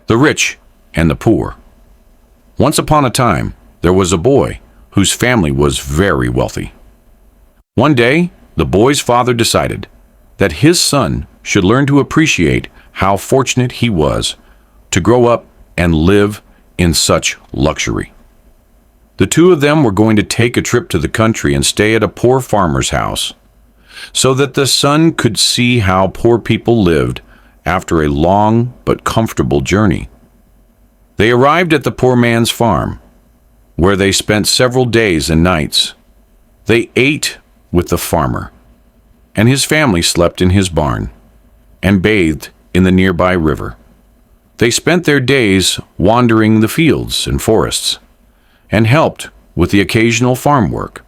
The Rich and the Poor. Once upon a time, there was a boy whose family was very wealthy. One day, the boy's father decided that his son should learn to appreciate how fortunate he was to grow up and live in such luxury. The two of them were going to take a trip to the country and stay at a poor farmer's house, so that the son could see how poor people lived after a long but comfortable journey. They arrived at the poor man's farm, where they spent several days and nights. They ate with the farmer, and his family slept in his barn and bathed in the nearby river. They spent their days wandering the fields and forests and helped with the occasional farm work.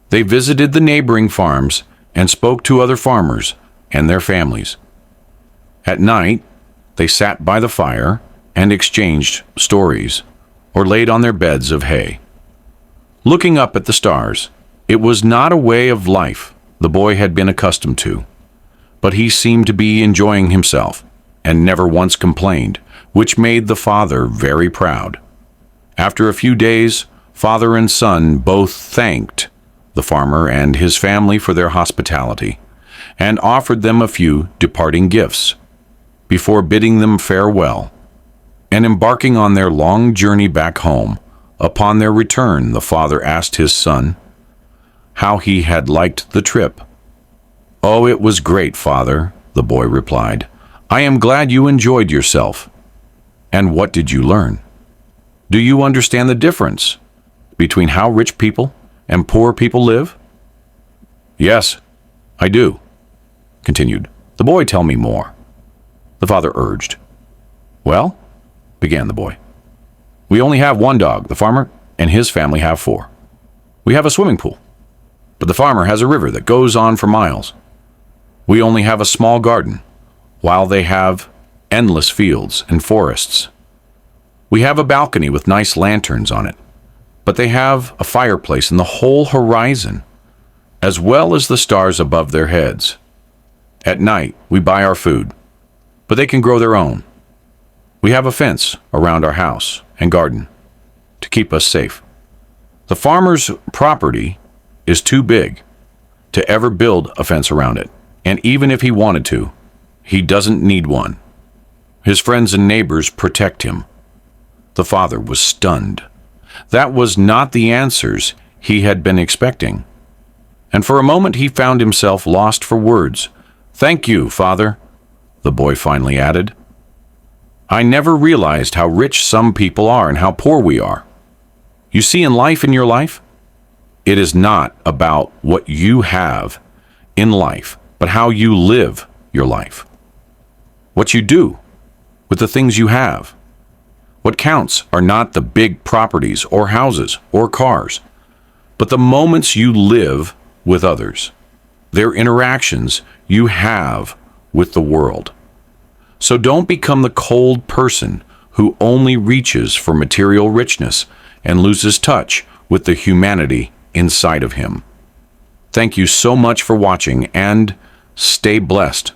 They visited the neighboring farms and spoke to other farmers and their families. At night, they sat by the fire and exchanged stories or laid on their beds of hay. Looking up at the stars, it was not a way of life the boy had been accustomed to, but he seemed to be enjoying himself and never once complained, which made the father very proud. After a few days, father and son both thanked the farmer and his family for their hospitality and offered them a few departing gifts before bidding them farewell and embarking on their long journey back home. Upon their return, the father asked his son how he had liked the trip. "Oh, it was great, father," the boy replied. "I am glad you enjoyed yourself." "And what did you learn? Do you understand the difference between how rich people and poor people live?" "Yes, I do," continued the boy. "Tell me more," the father urged. "Well," began the boy, "we only have one dog. The farmer and his family have 4. We have a swimming pool, but the farmer has a river that goes on for miles. We only have a small garden, while they have endless fields and forests. We have a balcony with nice lanterns on it, but they have a fireplace in the whole horizon, as well as the stars above their heads. At night, we buy our food, but they can grow their own. We have a fence around our house and garden to keep us safe. The farmer's property is too big to ever build a fence around it, and even if he wanted to, he doesn't need one. His friends and neighbors protect him." The father was stunned. That was not the answers he had been expecting, and for a moment he found himself lost for words. "Thank you, father," the boy finally added. "I never realized how rich some people are and how poor we are. You see, in your life, it is not about what you have in life, but how you live your life. What you do with the things you have. What counts are not the big properties or houses or cars, but the moments you live with others, their interactions you have with the world. So don't become the cold person who only reaches for material richness and loses touch with the humanity inside of him. Thank you so much for watching, and stay blessed.